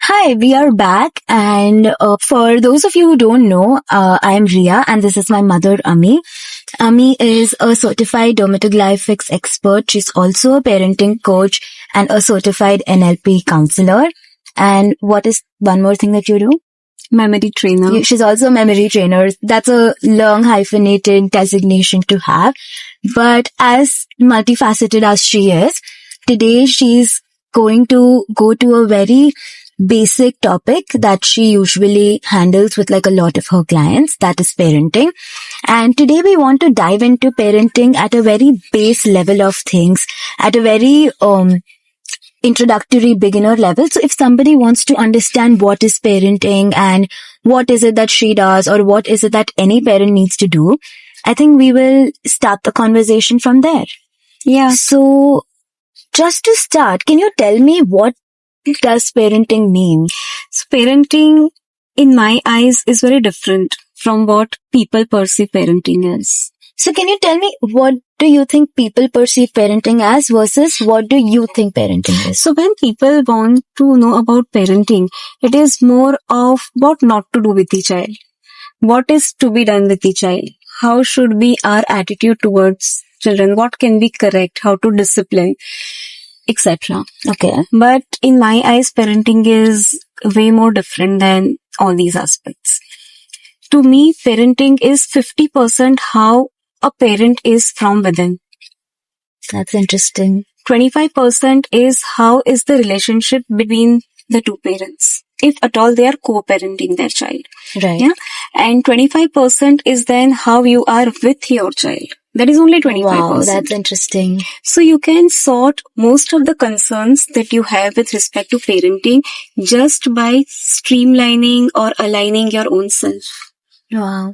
Hi, we are back. And for those of you who don't know, I am Ria and this is my mother, Ami. Ami is a certified dermatoglyphics expert. She's also a parenting coach and a certified NLP counselor. And what is one more thing that you do? Memory trainer. She's also a memory trainer. That's a long hyphenated designation to have. But as multifaceted as she is, today she's going to go to a very basic topic that she usually handles with like a lot of her clients, that is parenting. And today we want to dive into parenting at a very base level of things, at a very introductory beginner level. So if somebody wants to understand what is parenting and what is it that she does or what is it that any parent needs to do, I think we will start the conversation from there. Yeah. So just to start, can you tell me what does parenting mean? So parenting, in my eyes, is very different from what people perceive parenting as. So can you tell me what do you think people perceive parenting as versus what do you think parenting is? So when people want to know about parenting, it is more of what not to do with the child. What is to be done with the child? How should be our attitude towards children? What can be correct? How to discipline? Etc. Okay. But in my eyes, parenting is way more different than all these aspects. To me, parenting is 50% how a parent is from within. That's interesting. 25% is how is the relationship between the two parents, if at all they are co-parenting their child. Right. Yeah. And 25% is then how you are with your child. That is only 25%. Wow, that's interesting. So you can sort most of the concerns that you have with respect to parenting just by streamlining or aligning your own self. Wow.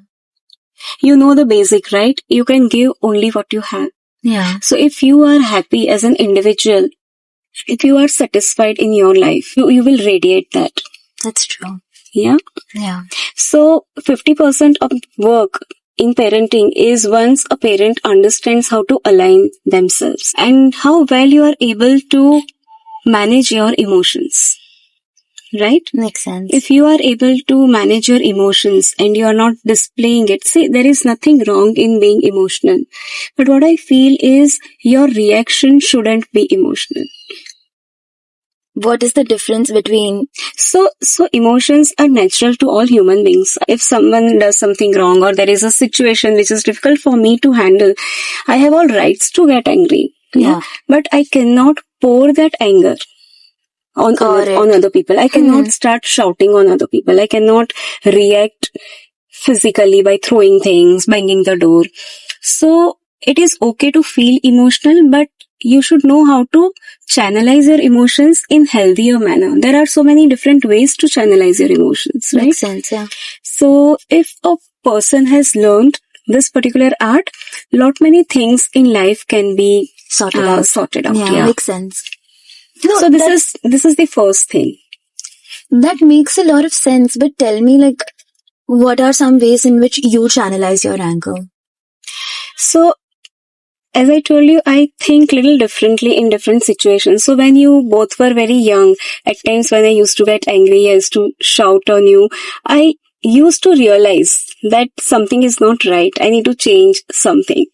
You know the basic, right? You can give only what you have. Yeah. So if you are happy as an individual, if you are satisfied in your life, you will radiate that. That's true. Yeah? Yeah. So 50% of work in parenting is once a parent understands how to align themselves and how well you are able to manage your emotions. Right? Makes sense. If you are able to manage your emotions and you are not displaying it, see, there is nothing wrong in being emotional. But what I feel is your reaction shouldn't be emotional. What is the difference between... So emotions are natural to all human beings. If someone does something wrong or there is a situation which is difficult for me to handle, I have all rights to get angry. Yeah. But I cannot pour that anger on other people. I cannot start shouting on other people. I cannot react physically by throwing things, banging the door. So it is okay to feel emotional, but you should know how to channelize your emotions in healthier manner. There are so many different ways to channelize your emotions, right? Makes sense, yeah. So if a person has learned this particular art, lot many things in life can be sorted out. Yeah, makes sense. No, so this is the first thing. That makes a lot of sense, but tell me, like, what are some ways in which you channelize your anger? So, as I told you, I think little differently in different situations. So when you both were very young, at times when I used to get angry, I used to shout on you, I used to realize that something is not right. I need to change something.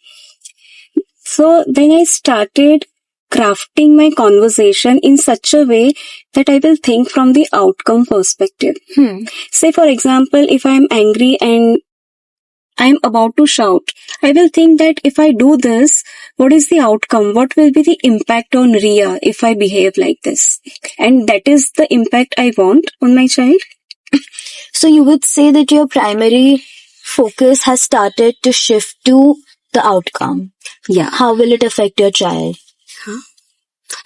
So then I started crafting my conversation in such a way that I will think from the outcome perspective. Say, for example, if I am angry and I am about to shout, I will think that if I do this, what is the outcome? What will be the impact on Ria if I behave like this? And that is the impact I want on my child. So you would say that your primary focus has started to shift to the outcome. Yeah. How will it affect your child?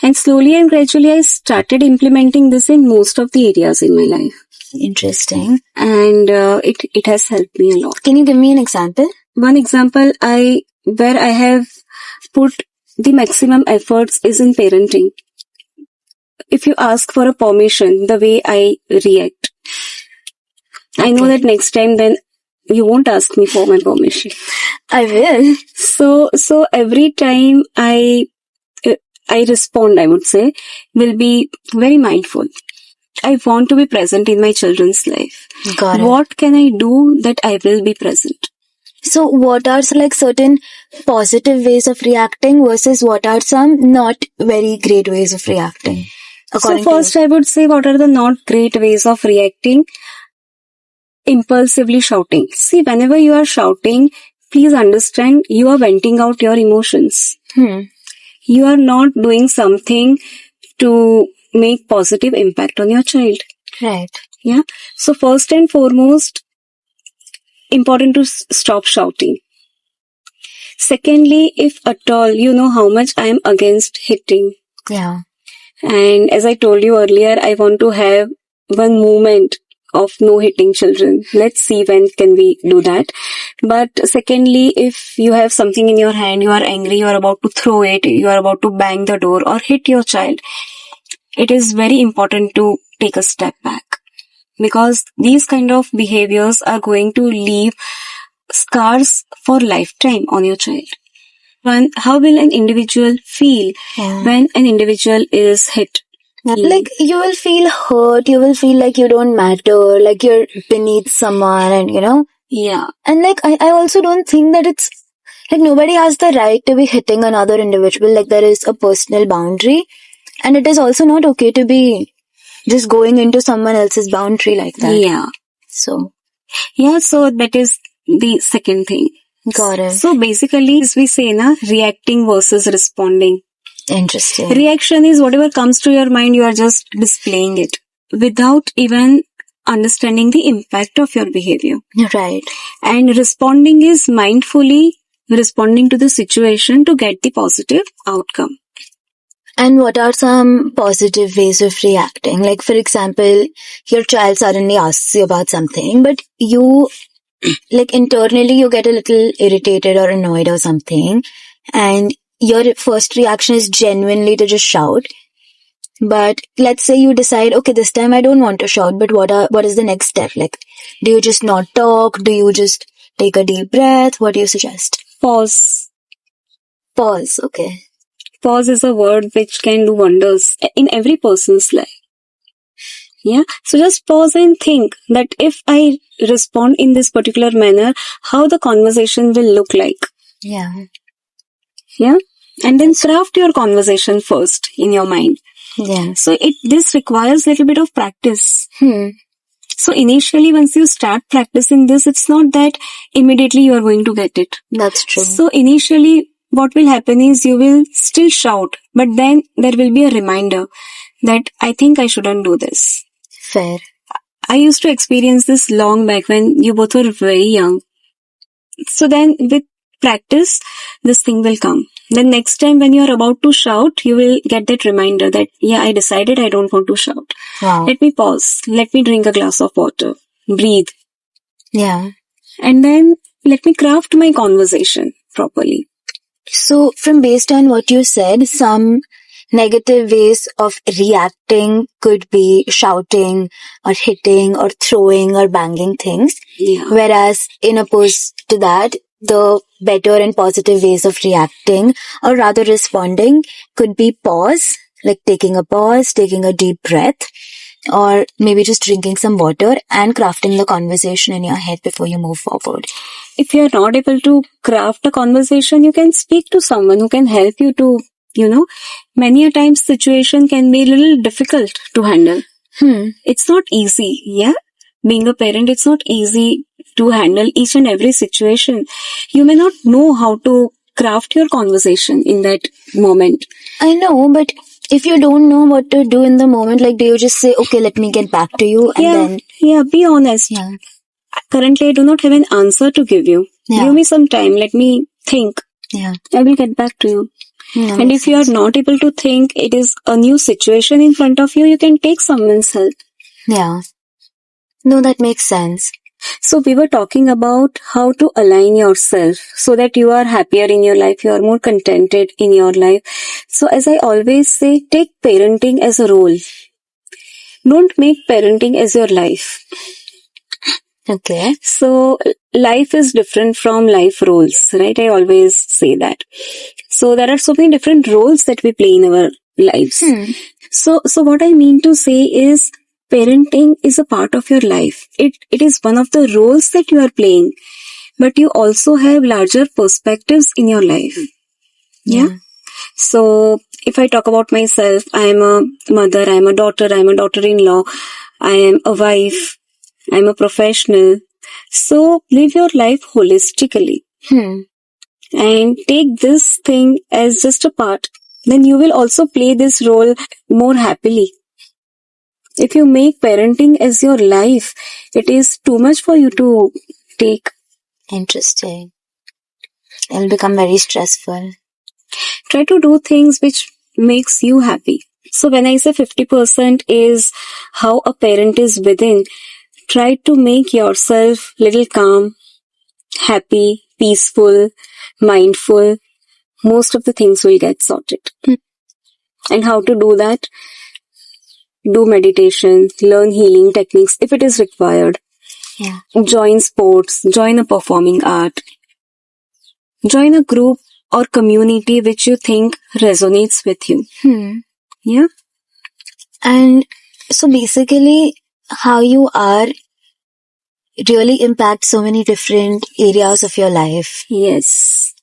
And slowly and gradually I started implementing this in most of the areas in my life. Interesting. And it has helped me a lot. Can you give me an example? One example where I have put the maximum efforts is in parenting. If you ask for a permission, the way I react, I know that next time then you won't ask me for my permission. I will. So every time I respond, I would say, will be very mindful. I want to be present in my children's life. Got it. What can I do that I will be present? So what are like certain positive ways of reacting versus what are some not very great ways of reacting? So first I would say, what are the not great ways of reacting? Impulsively shouting. See, whenever you are shouting, please understand you are venting out your emotions. You are not doing something to make positive impact on your child. Right. Yeah. So first and foremost, important to stop shouting. Secondly, if at all, you know how much I am against hitting. Yeah. And as I told you earlier, I want to have one movement of no hitting children. Let's see when can we do that. But secondly, if you have something in your hand, you are angry, you are about to throw it, you are about to bang the door or hit your child, it is very important to take a step back, because these kind of behaviors are going to leave scars for lifetime on your child. How will an individual feel when an individual is hit? Like you will feel hurt, you will feel like you don't matter, like you're beneath someone, and Yeah. And like I also don't think that it's like nobody has the right to be hitting another individual. Like there is a personal boundary, and it is also not okay to be just going into someone else's boundary like that. Yeah. So that is the second thing. Got it. So basically, as we say, reacting versus responding. Interesting. Reaction is whatever comes to your mind, you are just displaying it without even understanding the impact of your behavior. Right. And responding is mindfully responding to the situation to get the positive outcome. And what are some positive ways of reacting? Like, for example, your child suddenly asks you about something, but you, like, internally you get a little irritated or annoyed or something, and your first reaction is genuinely to just shout. But let's say you decide, okay, this time I don't want to shout, but what is the next step? Like, do you just not talk? Do you just take a deep breath? What do you suggest? Pause. Pause, okay. Pause is a word which can do wonders in every person's life. Yeah. So just pause and think that if I respond in this particular manner, how the conversation will look like. Yeah. Yeah. And then craft your conversation first in your mind. Yeah. So this requires a little bit of practice. So initially, once you start practicing this, it's not that immediately you are going to get it. That's true. So initially, what will happen is you will still shout, but then there will be a reminder that I think I shouldn't do this. Fair. I used to experience this long back when you both were very young. So then with practice, this thing will come. Then next time when you are about to shout, you will get that reminder that, yeah, I decided I don't want to shout. Wow. Let me pause. Let me drink a glass of water. Breathe. Yeah. And then let me craft my conversation properly. So, from based on what you said, some negative ways of reacting could be shouting or hitting or throwing or banging things. Yeah. Whereas, in opposed to that, the better and positive ways of reacting or rather responding could be pause, like taking a pause, taking a deep breath, or maybe just drinking some water and crafting the conversation in your head before you move forward. If you are not able to craft a conversation, you can speak to someone who can help you to, many a times situation can be a little difficult to handle. It's not easy, yeah? Being a parent, it's not easy to handle each and every situation. You may not know how to craft your conversation in that moment. I know, but if you don't know what to do in the moment, like, do you just say, okay, let me get back to you, and then... Yeah, be honest. Yeah. Currently, I do not have an answer to give you. Yeah. Give me some time. Let me think. Yeah. I will get back to you. Yeah, and if you are not able to think, it is a new situation in front of you, you can take someone's help. Yeah. No, that makes sense. So we were talking about how to align yourself so that you are happier in your life, you are more contented in your life. So as I always say, take parenting as a role. Don't make parenting as your life. Okay. So life is different from life roles, right? I always say that. So there are so many different roles that we play in our lives. So what I mean to say is, parenting is a part of your life. It is one of the roles that you are playing, but you also have larger perspectives in your life. Yeah. So if I talk about myself, I am a mother, I am a daughter, I am a daughter-in-law, I am a wife, I am a professional. So live your life holistically and take this thing as just a part. Then you will also play this role more happily. If you make parenting as your life, it is too much for you to take. Interesting. It'll become very stressful. Try to do things which makes you happy. So when I say 50% is how a parent is within, try to make yourself little calm, happy, peaceful, mindful. Most of the things will get sorted. And how to do that? Do meditation, learn healing techniques if it is required. Yeah. Join sports, join a performing art. Join a group or community which you think resonates with you. Yeah. And so basically, how you are really impacts so many different areas of your life. Yes.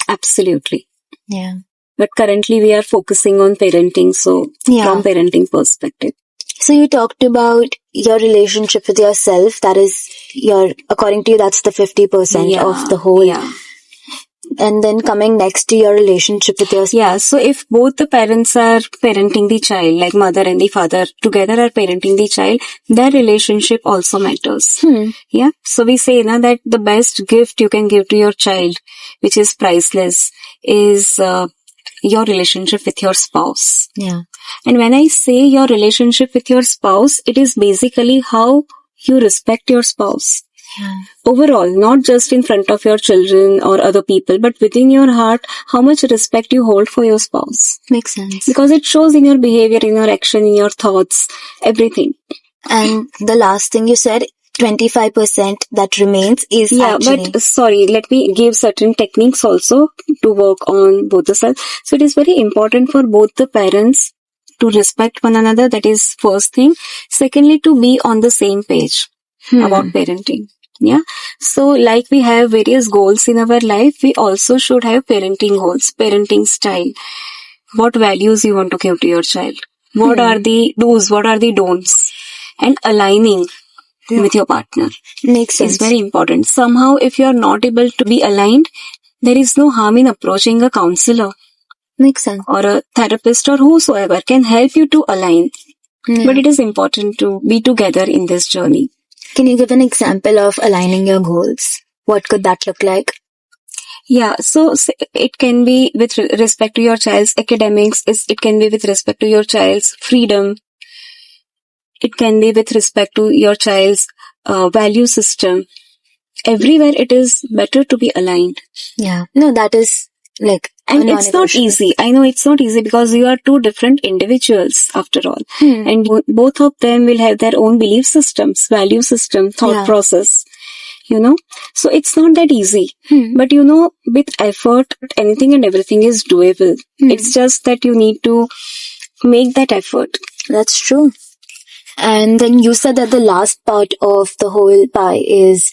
Absolutely. Yeah. But currently we are focusing on parenting, so from parenting perspective. So you talked about your relationship with yourself. That is according to you, that's the 50% of the whole. Yeah. And then coming next to your relationship with yourself. Yeah, so if both the parents are parenting the child, like mother and the father together are parenting the child, their relationship also matters. Yeah, so we say na, that the best gift you can give to your child, which is priceless, is your relationship with your spouse. Yeah. And when I say your relationship with your spouse, it is basically how you respect your spouse. Yeah. Overall, not just in front of your children or other people, but within your heart, how much respect you hold for your spouse. Makes sense. Because it shows in your behavior, in your action, in your thoughts, everything. And the last thing you said, 25% that remains is actually... but sorry, let me give certain techniques also to work on both the sides. So it is very important for both the parents to respect one another. That is first thing. Secondly, to be on the same page about parenting. Yeah. So like we have various goals in our life, we also should have parenting goals, parenting style. What values you want to give to your child? What are the do's? What are the don'ts? And aligning with your partner. Makes sense. Is very important. Somehow if you are not able to be aligned, there is no harm in approaching a counselor. Makes sense. Or a therapist or whosoever can help you to align. But it is important to be together in this journey. Can you give an example of aligning your goals? What could that look like? Yeah, so it can be with respect to your child's academics, it can be with respect to your child's freedom, it can be with respect to your child's value system. Everywhere it is better to be aligned. Yeah. No, that is like... And it's not easy. I know it's not easy because you are two different individuals after all. And both of them will have their own belief systems, value system, thought process. You know, so it's not that easy. But you know, with effort, anything and everything is doable. It's just that you need to make that effort. That's true. And then you said that the last part of the whole pie is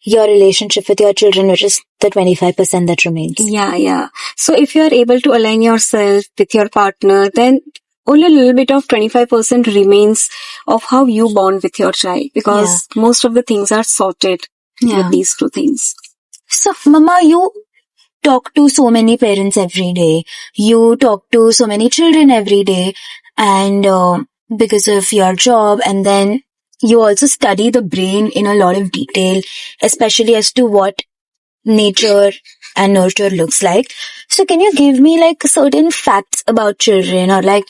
your relationship with your children, which is the 25% that remains. Yeah. So if you are able to align yourself with your partner, then only a little bit of 25% remains of how you bond with your child, because most of the things are sorted with these two things. So, Mama, you talk to so many parents every day. You talk to so many children every day. And because of your job, and then you also study the brain in a lot of detail, especially as to what nature and nurture looks like. So can you give me like certain facts about children, or like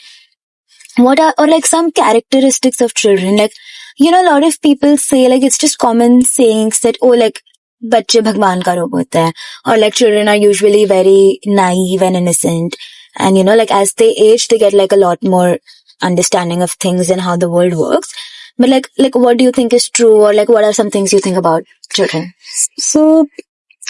what are, or like some characteristics of children? Like, you know, a lot of people say, like, it's just common sayings that, oh, like, बच्चे भगवान का रूप होते हैं, or like children are usually very naive and innocent, and you know, like as they age they get like a lot more understanding of things and how the world works. But like what do you think is true, or like what are some things you think about children? So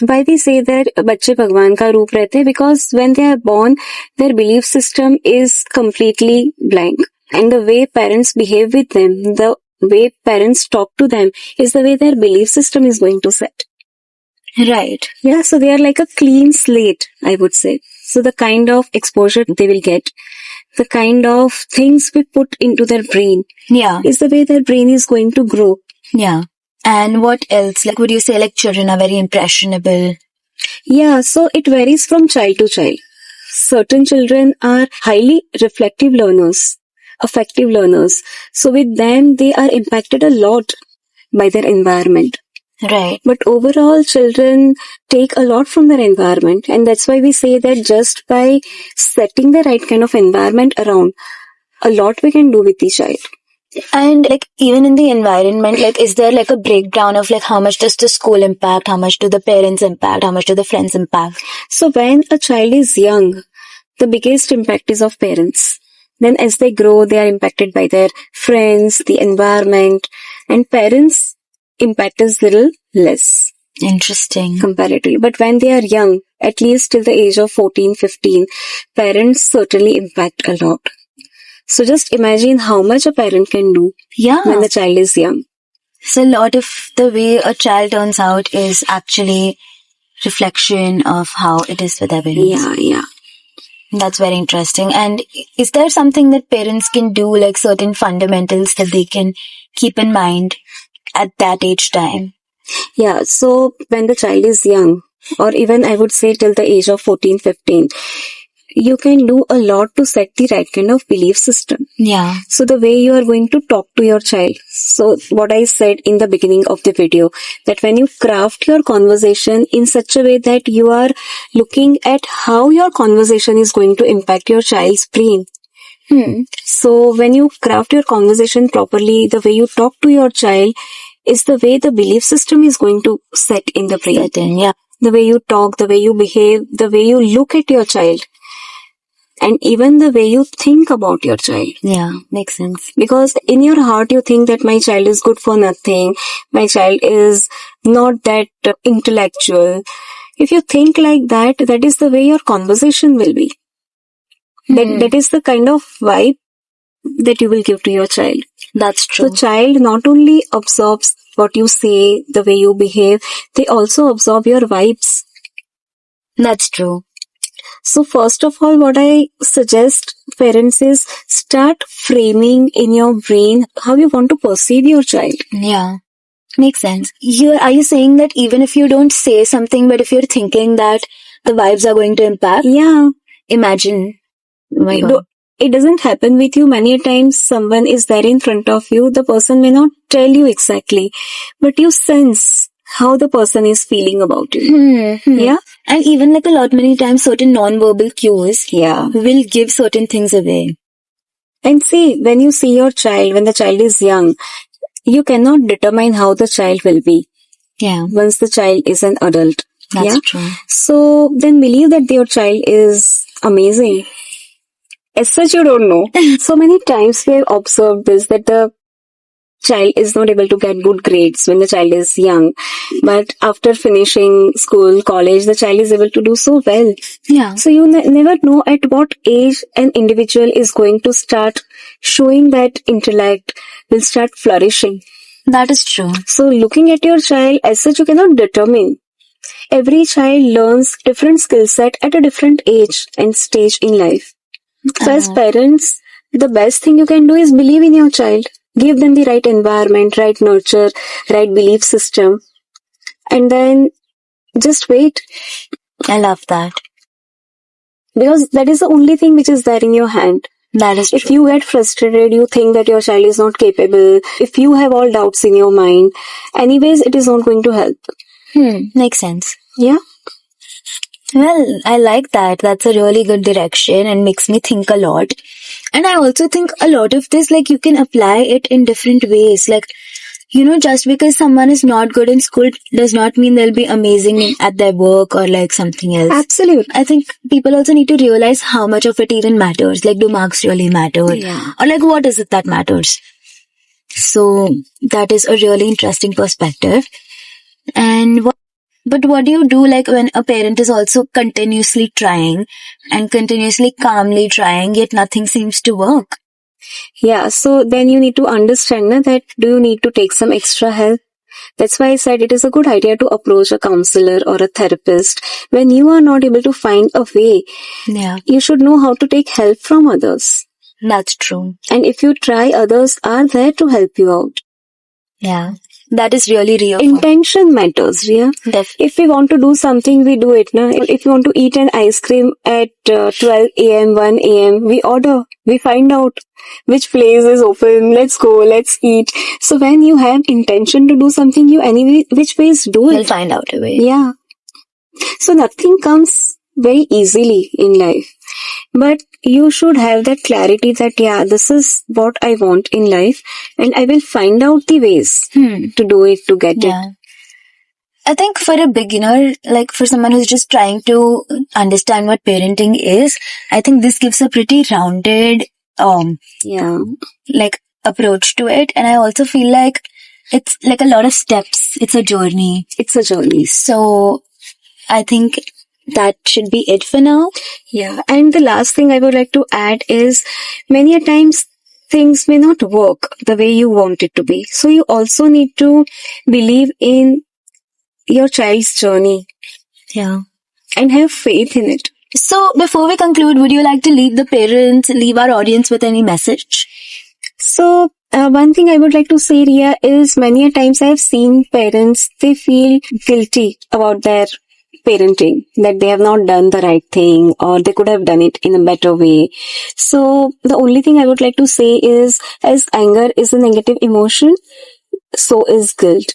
why we say that बच्चे भगवान का रूप रहते हैं? Because when they are born, their belief system is completely blank. And the way parents behave with them, the way parents talk to them is the way their belief system is going to set. Right. Yeah, so they are like a clean slate, I would say. So the kind of exposure they will get, the kind of things we put into their brain Yeah. is the way their brain is going to grow. Yeah. And what else? Like, would you say like children are very impressionable? Yeah, so it varies from child to child. Certain children are highly reflective learners, affective learners. So with them, they are impacted a lot by their environment. Right. But overall, children take a lot from their environment. And that's why we say that just by setting the right kind of environment around, a lot we can do with the child. And like even in the environment, like is there like a breakdown of like how much does the school impact, how much do the parents impact, how much do the friends impact? So when a child is young, the biggest impact is of parents. Then as they grow, they are impacted by their friends, the environment, and parents impact is little less Interesting. comparatively. But when they are young, at least till the age of 14, 15, parents certainly impact a lot. So just imagine how much a parent can do Yeah. when the child is young. So a lot of the way a child turns out is actually reflection of how it is with their parents. Yeah. That's very interesting. And is there something that parents can do, like certain fundamentals that they can keep in mind at that age time? Yeah, so when the child is young, or even I would say till the age of 14, 15, you can do a lot to set the right kind of belief system. Yeah. So the way you are going to talk to your child. So what I said in the beginning of the video, that when you craft your conversation in such a way that you are looking at how your conversation is going to impact your child's brain. So when you craft your conversation properly, the way you talk to your child is the way the belief system is going to set in the brain. Yeah. The way you talk, the way you behave, the way you look at your child, and even the way you think about your child. Yeah, makes sense. Because in your heart, you think that my child is good for nothing, my child is not that intellectual. If you think like that, that is the way your conversation will be. That is the kind of vibe that you will give to your child. That's true. So child not only absorbs what you say, the way you behave, they also absorb your vibes. That's true. So first of all, what I suggest parents is start framing in your brain how you want to perceive your child. Yeah. Makes sense. Are you saying that even if you don't say something, but if you're thinking that the vibes are going to impact? Yeah. Imagine. Oh my God. It doesn't happen with you. Many a times someone is there in front of you. The person may not tell you exactly, but you sense how the person is feeling about you. Yeah. And even like many times certain non-verbal cues will give certain things away. And see, when you see your child, when the child is young, you cannot determine how the child will be. Yeah. Once the child is an adult. That's true. So then believe that your child is amazing. As such, you don't know. So many times we have observed this, that the child is not able to get good grades when the child is young. But after finishing school, college, the child is able to do so well. Yeah. So you never know at what age an individual is going to start showing that intellect, will start flourishing. That is true. So looking at your child, as such, you cannot determine. Every child learns different skill set at a different age and stage in life. So as parents, the best thing you can do is believe in your child. Give them the right environment, right nurture, right belief system. And then just wait. I love that. Because that is the only thing which is there in your hand. That is true. If you get frustrated, you think that your child is not capable, if you have all doubts in your mind, anyways, it is not going to help. Makes sense. Yeah. Well, I like that. That's a really good direction and makes me think a lot. And I also think a lot of this, like, you can apply it in different ways. Like, just because someone is not good in school does not mean they'll be amazing at their work or like something else. Absolutely. I think people also need to realize how much of it even matters. Like, do marks really matter? Yeah. Or like, what is it that matters? So that is a really interesting perspective. And but what do you do like when a parent is also continuously trying and continuously calmly trying, yet nothing seems to work? Yeah, so then you need to understand na, that do you need to take some extra help? That's why I said it is a good idea to approach a counselor or a therapist. When you are not able to find a way, Yeah, you should know how to take help from others. that's true. And if you try, others are there to help you out. Yeah, that is really real. Intention matters, Ria. If we want to do something, we do it. Na? If we want to eat an ice cream at 12 a.m., 1 a.m., we order. We find out which place is open. Let's go, let's eat. So when you have intention to do something, you anyway, which ways do You'll it. find out a way. Yeah. So nothing comes very easily in life. But you should have that clarity that, yeah, this is what I want in life, and I will find out the ways to do it, to get it. Yeah. I think for a beginner, like for someone who's just trying to understand what parenting is, I think this gives a pretty rounded, Yeah. like approach to it. And I also feel like it's like a lot of steps. It's a journey. It's a journey. So I think that should be it for now. Yeah. And the last thing I would like to add is many a times things may not work the way you want it to be. So you also need to believe in your child's journey. Yeah. And have faith in it. So before we conclude, would you like to leave our audience with any message? So one thing I would like to say, Ria, is many a times I have seen parents, they feel guilty about their parenting, that they have not done the right thing or they could have done it in a better way. So the only thing I would like to say is, as anger is a negative emotion, so is guilt.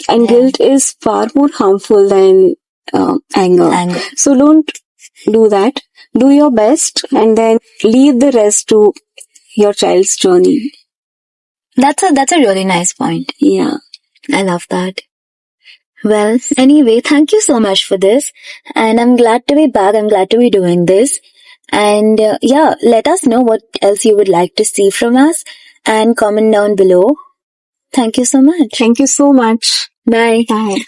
And guilt is far more harmful than anger. So don't do that. Do your best and then leave the rest to your child's journey. That's a really nice point. Yeah. I love that. Well, anyway, thank you so much for this. And I'm glad to be back. I'm glad to be doing this. And yeah, let us know what else you would like to see from us and comment down below. Thank you so much. Thank you so much. Bye. Bye.